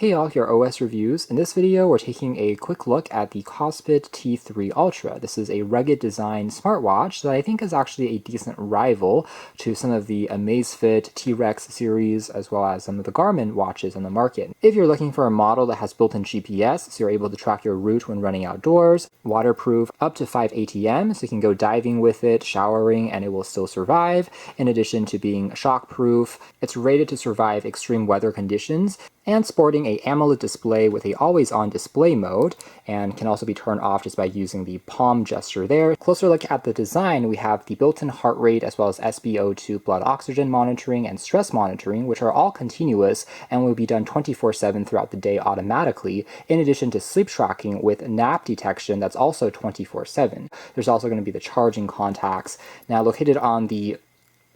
Hey all, here are OS Reviews. In this video, we're taking a quick look at the KOSPET T3 ULTRA. This is a rugged design smartwatch that I think is actually a decent rival to some of the Amazfit T-Rex series, as well as some of the Garmin watches on the market. If you're looking for a model that has built-in GPS, so you're able to track your route when running outdoors, waterproof, up to 5 ATM, so you can go diving with it, showering, and it will still survive, in addition to being shockproof. It's rated to survive extreme weather conditions, and sporting a AMOLED display with a always-on display mode, and can also be turned off just by using the palm gesture there. Closer look at the design, we have the built-in heart rate as well as SpO2 blood oxygen monitoring and stress monitoring, which are all continuous and will be done 24/7 throughout the day automatically, in addition to sleep tracking with nap detection that's also 24/7. There's also going to be the charging contacts. Now located on the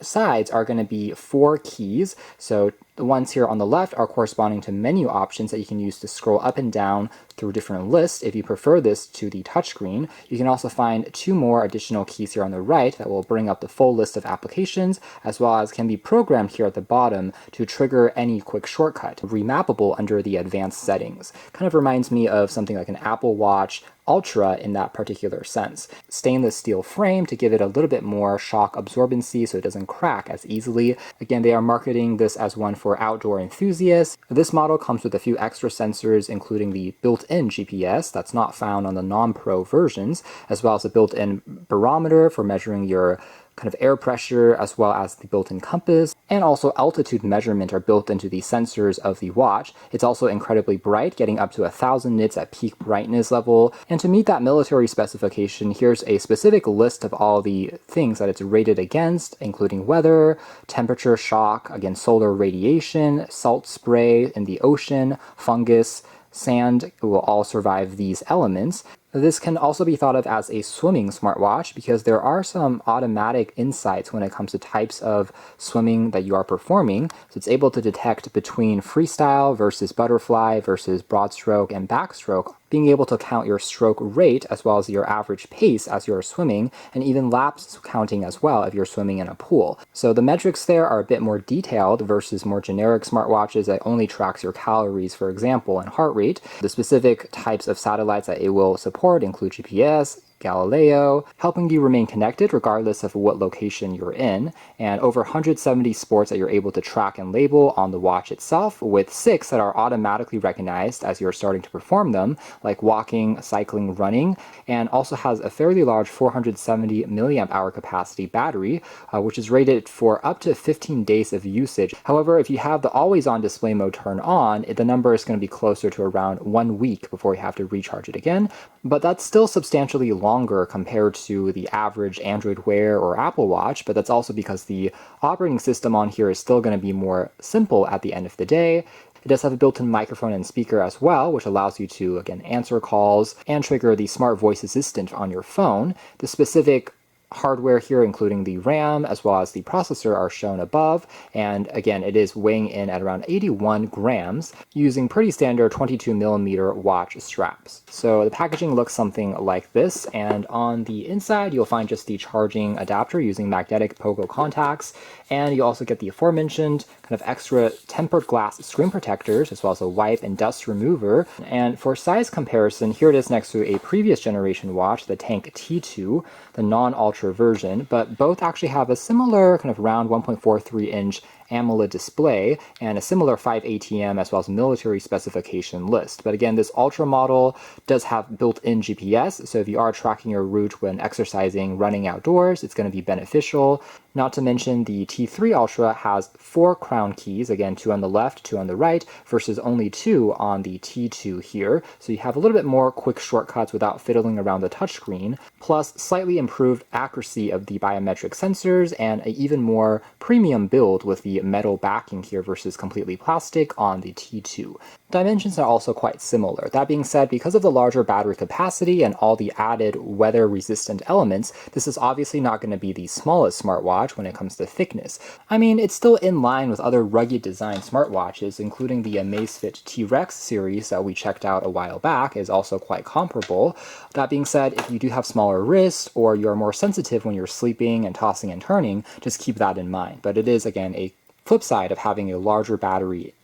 sides are going to be 4 keys. So the ones here on the left are corresponding to menu options that you can use to scroll up and down through different lists if you prefer this to the touchscreen. You can also find 2 more additional keys here on the right that will bring up the full list of applications, as well as can be programmed here at the bottom to trigger any quick shortcut, remappable under the advanced settings. Kind of reminds me of something like an Apple Watch Ultra in that particular sense. Stainless steel frame to give it a little bit more shock absorbency so it doesn't crack as easily. Again, they are marketing this as one for outdoor enthusiasts. This model comes with a few extra sensors, including the built-in GPS that's not found on the non-pro versions, as well as a built-in barometer for measuring your kind of air pressure, as well as the built-in compass, and also altitude measurement are built into the sensors of the watch. It's also incredibly bright, getting up to 1000 nits at peak brightness level. And to meet that military specification, here's a specific list of all the things that it's rated against, including weather, temperature shock, again solar radiation, salt spray in the ocean, fungus, sand. It will all survive these elements. This can also be thought of as a swimming smartwatch because there are some automatic insights when it comes to types of swimming that you are performing. So it's able to detect between freestyle versus butterfly versus broad stroke and backstroke, being able to count your stroke rate as well as your average pace as you're swimming, and even laps counting as well if you're swimming in a pool. So the metrics there are a bit more detailed versus more generic smartwatches that only tracks your calories, for example, and heart rate. The specific types of satellites that it will support include GPS, Galileo, helping you remain connected regardless of what location you're in, and over 170 sports that you're able to track and label on the watch itself, with 6 that are automatically recognized as you're starting to perform them, like walking, cycling, running, and also has a fairly large 470 milliamp hour capacity battery, which is rated for up to 15 days of usage. However, if you have the always-on display mode turned on, the number is going to be closer to around 1 week before you have to recharge it again, but that's still substantially longer compared to the average Android Wear or Apple Watch, but that's also because the operating system on here is still going to be more simple at the end of the day. It does have a built-in microphone and speaker as well, which allows you to, again, answer calls and trigger the smart voice assistant on your phone. The specific hardware here, including the RAM as well as the processor, are shown above, and again it is weighing in at around 81 grams using pretty standard 22mm watch straps. So the packaging looks something like this, and on the inside you'll find just the charging adapter using magnetic pogo contacts, and you also get the aforementioned kind of extra tempered glass screen protectors as well as a wipe and dust remover. And for size comparison, here it is next to a previous generation watch, the Tank T2, the non-Ultra version, but both actually have a similar kind of round 1.43-inch AMOLED display and a similar 5 ATM as well as military specification list. But again, this Ultra model does have built-in GPS, so if you are tracking your route when exercising, running outdoors, it's going to be beneficial. Not to mention the T3 Ultra has 4 crown keys, again 2 on the left, 2 on the right, versus only 2 on the T2 here. So you have a little bit more quick shortcuts without fiddling around the touchscreen, plus slightly improved accuracy of the biometric sensors and an even more premium build with the metal backing here versus completely plastic on the T2. Dimensions are also quite similar. That being said, because of the larger battery capacity and all the added weather-resistant elements, this is obviously not going to be the smallest smartwatch when it comes to thickness. I mean, it's still in line with other rugged design smartwatches, including the Amazfit T-Rex series that we checked out a while back is also quite comparable. That being said, if you do have smaller wrists or you're more sensitive when you're sleeping and tossing and turning, just keep that in mind. But it is, again, a flip side of having a larger battery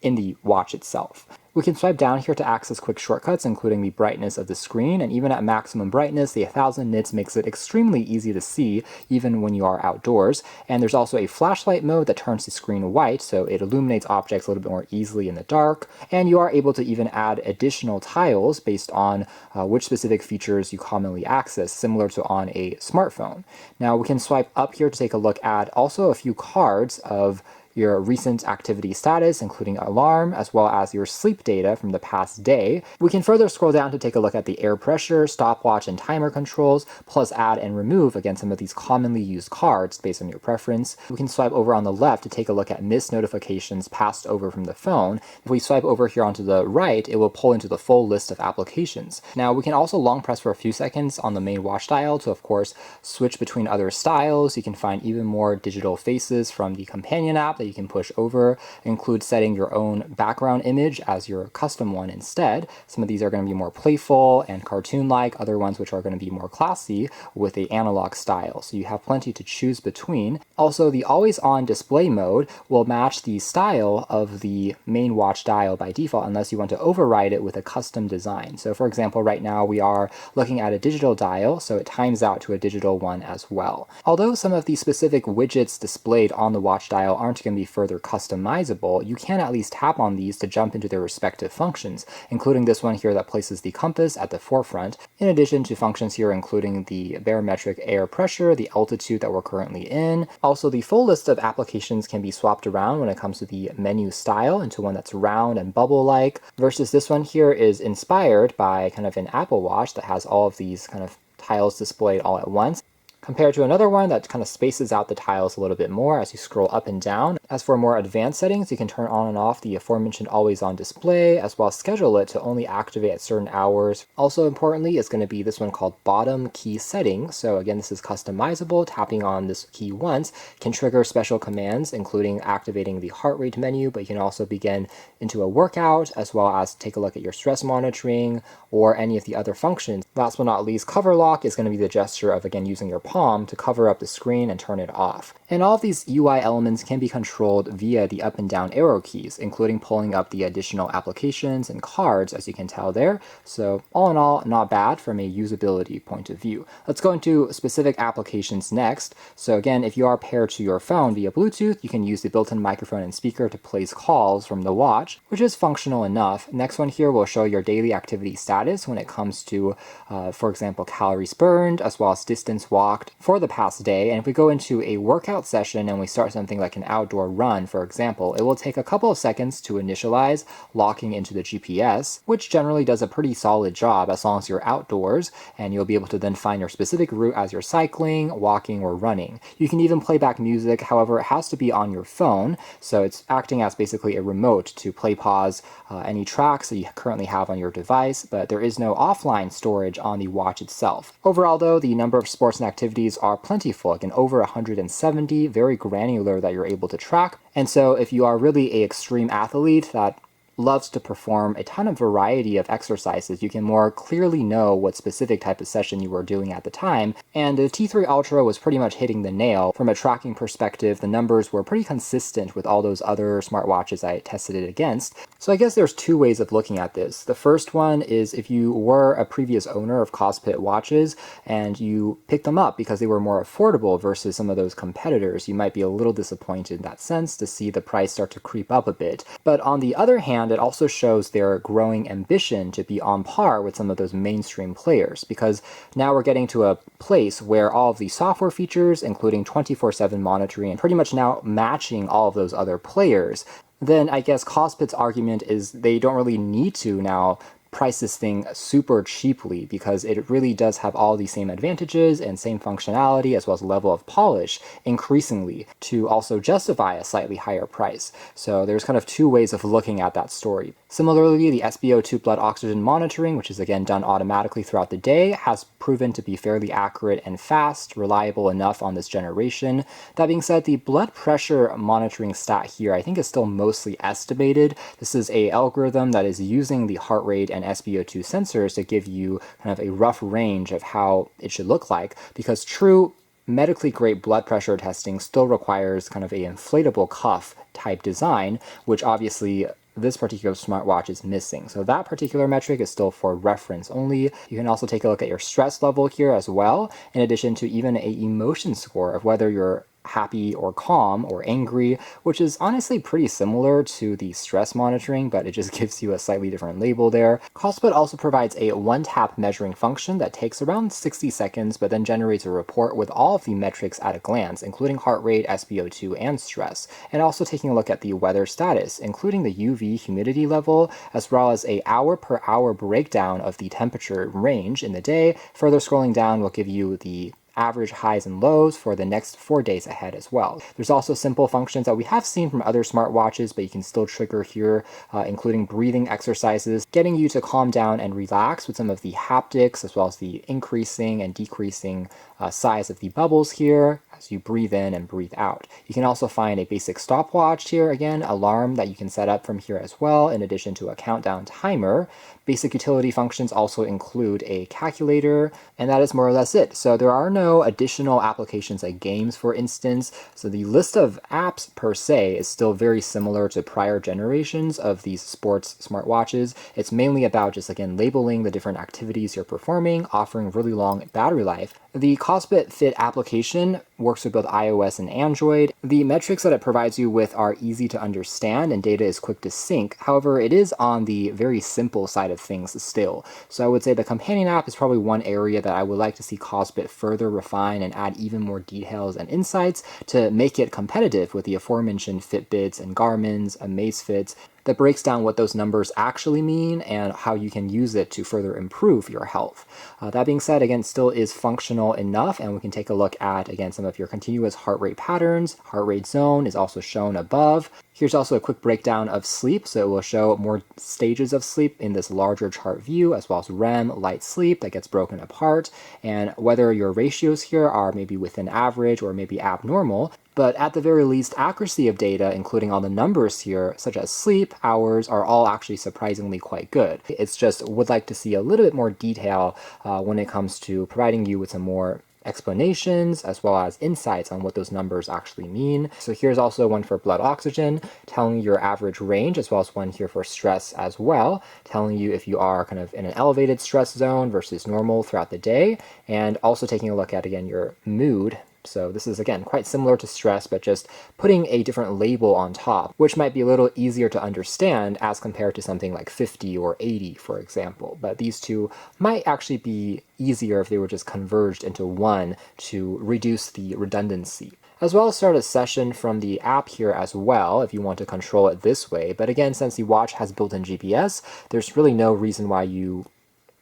in the watch itself. We can swipe down here to access quick shortcuts, including the brightness of the screen, and even at maximum brightness, the 1000 nits makes it extremely easy to see, even when you are outdoors. And there's also a flashlight mode that turns the screen white, so it illuminates objects a little bit more easily in the dark. And you are able to even add additional tiles based on which specific features you commonly access, similar to on a smartphone. Now we can swipe up here to take a look at also a few cards of your recent activity status, including alarm, as well as your sleep data from the past day. We can further scroll down to take a look at the air pressure, stopwatch, and timer controls, plus add and remove, again, some of these commonly used cards based on your preference. We can swipe over on the left to take a look at missed notifications passed over from the phone. If we swipe over here onto the right, it will pull into the full list of applications. Now, we can also long press for a few seconds on the main watch dial to, of course, switch between other styles. You can find even more digital faces from the companion app that you can push over, include setting your own background image as your custom one instead. Some of these are going to be more playful and cartoon-like, other ones which are going to be more classy with a analog style. So you have plenty to choose between. Also, the always-on display mode will match the style of the main watch dial by default unless you want to override it with a custom design. So for example, right now we are looking at a digital dial, so it times out to a digital one as well. Although some of the specific widgets displayed on the watch dial aren't going to be further customizable, you can at least tap on these to jump into their respective functions, including this one here that places the compass at the forefront, in addition to functions here including the barometric air pressure, the altitude that we're currently in. Also, the full list of applications can be swapped around when it comes to the menu style into one that's round and bubble-like, versus this one here is inspired by kind of an Apple Watch that has all of these kind of tiles displayed all at once, compared to another one that kind of spaces out the tiles a little bit more as you scroll up and down. As for more advanced settings, you can turn on and off the aforementioned always-on display, as well as schedule it to only activate at certain hours. Also importantly, is going to be this one called bottom key settings. So again, this is customizable. Tapping on this key once can trigger special commands, including activating the heart rate menu, but you can also begin into a workout, as well as take a look at your stress monitoring or any of the other functions. Last but not least, cover lock is going to be the gesture of, again, using your palm to cover up the screen and turn it off. And all of these UI elements can be controlled via the up and down arrow keys, including pulling up the additional applications and cards, as you can tell there. So all in all, not bad from a usability point of view. Let's go into specific applications next. So again, if you are paired to your phone via Bluetooth, you can use the built-in microphone and speaker to place calls from the watch, which is functional enough. Next one here will show your daily activity status when it comes to, for example, calories burned, as well as distance walked for the past day. And if we go into a workout session and we start something like an outdoor run, for example, it will take a couple of seconds to initialize, locking into the GPS, which generally does a pretty solid job as long as you're outdoors, and you'll be able to then find your specific route as you're cycling, walking, or running. You can even play back music, however, it has to be on your phone, so it's acting as basically a remote to play pause any tracks that you currently have on your device, but there is no offline storage on the watch itself. Overall though, the number of sports and activities are plentiful, again over 170, very granular that you're able to track. And so if you are really an extreme athlete that loves to perform a ton of variety of exercises, you can more clearly know what specific type of session you were doing at the time. And the T3 Ultra was pretty much hitting the nail. From a tracking perspective, the numbers were pretty consistent with all those other smartwatches I tested it against. So I guess there's two ways of looking at this. The first one is if you were a previous owner of KOSPET watches and you picked them up because they were more affordable versus some of those competitors, you might be a little disappointed in that sense to see the price start to creep up a bit. But on the other hand, it also shows their growing ambition to be on par with some of those mainstream players, because now we're getting to a place where all of the software features, including 24/7 monitoring, and pretty much now matching all of those other players, then I guess KOSPET's argument is they don't really need to now price this thing super cheaply, because it really does have all the same advantages and same functionality as well as level of polish increasingly to also justify a slightly higher price. So there's kind of two ways of looking at that story. Similarly, the SpO2 blood oxygen monitoring, which is again done automatically throughout the day, has proven to be fairly accurate and fast, reliable enough on this generation. That being said, the blood pressure monitoring stat here I think is still mostly estimated. This is an algorithm that is using the heart rate and SpO2 sensors to give you kind of a rough range of how it should look like, because true medically grade blood pressure testing still requires kind of a inflatable cuff type design, which obviously this particular smartwatch is missing. So that particular metric is still for reference only. You can also take a look at your stress level here as well, in addition to even a emotion score of whether you're happy or calm or angry, which is honestly pretty similar to the stress monitoring, but it just gives you a slightly different label there. KOSPET also provides a one-tap measuring function that takes around 60 seconds, but then generates a report with all of the metrics at a glance, including heart rate, SpO2, and stress, and also taking a look at the weather status, including the UV humidity level, as well as a hour-per-hour breakdown of the temperature range in the day. Further scrolling down will give you the average highs and lows for the next 4 days ahead as well. There's also simple functions that we have seen from other smartwatches, but you can still trigger here, including breathing exercises, getting you to calm down and relax with some of the haptics, as well as the increasing and decreasing size of the bubbles here as you breathe in and breathe out. You can also find a basic stopwatch here, again, alarm that you can set up from here as well, in addition to a countdown timer. Basic utility functions also include a calculator, and that is more or less it. So there are no additional applications like games, for instance. So the list of apps per se is still very similar to prior generations of these sports smartwatches. It's mainly about just, again, labeling the different activities you're performing, offering really long battery life. The KOSPET Fit application works with both iOS and Android. The metrics that it provides you with are easy to understand and data is quick to sync. However, it is on the very simple side of things still. So I would say the companion app is probably one area that I would like to see KOSPET further refine and add even more details and insights to make it competitive with the aforementioned Fitbits and Garmin's, Amazfits, that breaks down what those numbers actually mean and how you can use it to further improve your health. That being said, again, still is functional enough, and we can take a look at, again, some of your continuous heart rate patterns. Heart rate zone is also shown above. Here's also a quick breakdown of sleep, so it will show more stages of sleep in this larger chart view, as well as REM, light sleep, that gets broken apart, and whether your ratios here are maybe within average or maybe abnormal. But at the very least, accuracy of data, including all the numbers here, such as sleep, hours, are all actually surprisingly quite good. It's just would like to see a little bit more detail when it comes to providing you with some more explanations as well as insights on what those numbers actually mean. So here's also one for blood oxygen, telling you your average range, as well as one here for stress as well, telling you if you are kind of in an elevated stress zone versus normal throughout the day, and also taking a look at, again, your mood. So this is, again, quite similar to stress, but just putting a different label on top, which might be a little easier to understand as compared to something like 50 or 80, for example. But these two might actually be easier if they were just converged into one to reduce the redundancy. As well as start a session from the app here as well if you want to control it this way. But again, since the watch has built-in GPS, there's really no reason why you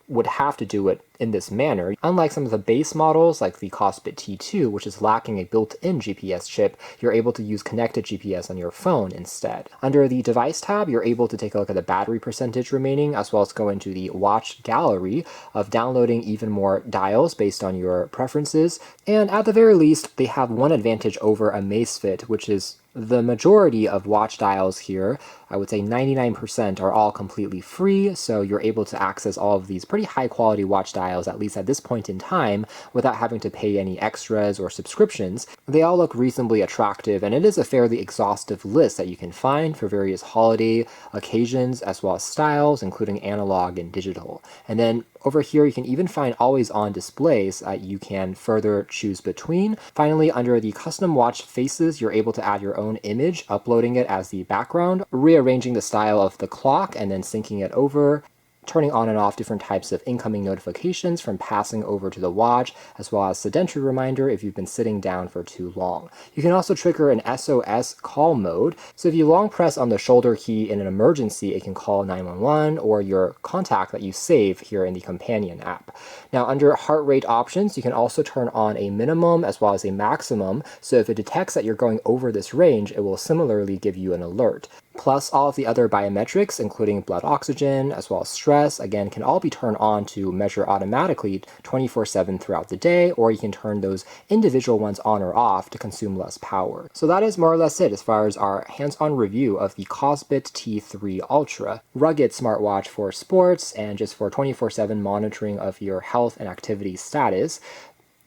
would have to do it in this manner. Unlike some of the base models like the KOSPET T2, which is lacking a built-in GPS chip, you're able to use connected GPS on your phone instead. Under the device tab, you're able to take a look at the battery percentage remaining, as well as go into the watch gallery of downloading even more dials based on your preferences. And at the very least, they have one advantage over Amazfit, which is the majority of watch dials here, I would say 99%, are all completely free, so you're able to access all of these pretty high-quality watch dials, at least at this point in time, without having to pay any extras or subscriptions. They all look reasonably attractive, and it is a fairly exhaustive list that you can find for various holiday occasions, as well as styles, including analog and digital. And then over here, you can even find always-on displays that you can further choose between. Finally, under the custom watch faces, you're able to add your own image, uploading it as the background, rearranging the style of the clock, and then syncing it over, turning on and off different types of incoming notifications from passing over to the watch, as well as sedentary reminder if you've been sitting down for too long. You can also trigger an SOS call mode, so if you long press on the shoulder key in an emergency, it can call 911 or your contact that you save here in the companion app. Now, under heart rate options, you can also turn on a minimum as well as a maximum, so if it detects that you're going over this range, it will similarly give you an alert. Plus, all of the other biometrics, including blood oxygen, as well as stress, again, can all be turned on to measure automatically 24/7 throughout the day, or you can turn those individual ones on or off to consume less power. So that is more or less it as far as our hands-on review of the KOSPET T3 ULTRA, rugged smartwatch for sports and just for 24/7 monitoring of your health and activity status.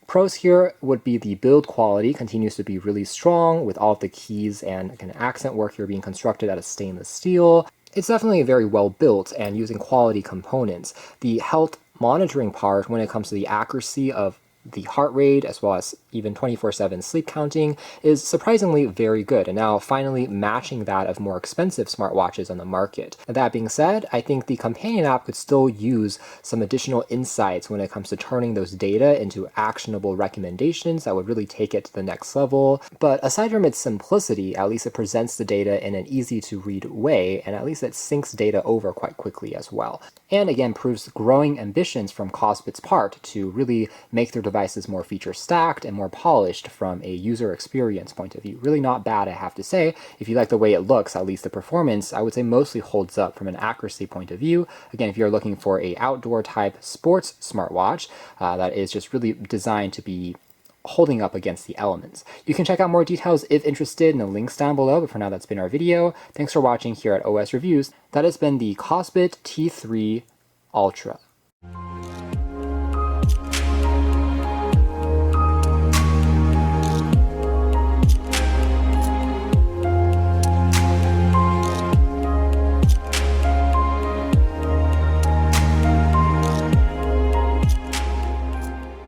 Pros here would be the build quality continues to be really strong with all of the keys and accent work here being constructed out of stainless steel. It's definitely very well built and using quality components. The health monitoring part, when it comes to the accuracy of the heart rate as well as even 24/7 sleep counting, is surprisingly very good, and now finally matching that of more expensive smartwatches on the market. That being said, I think the companion app could still use some additional insights when it comes to turning those data into actionable recommendations that would really take it to the next level. But aside from its simplicity, at least it presents the data in an easy to read way, and at least it syncs data over quite quickly as well. And again, proves growing ambitions from KOSPET's part to really make their devices more feature stacked and more polished from a user experience point of view. Really not bad, I have to say. If you like the way it looks, at least the performance, I would say mostly holds up from an accuracy point of view. Again, if you're looking for a outdoor type sports smartwatch that is just really designed to be holding up against the elements. You can check out more details if interested in the links down below, but for now that's been our video. Thanks for watching here at OS Reviews. That has been the KOSPET T3 Ultra.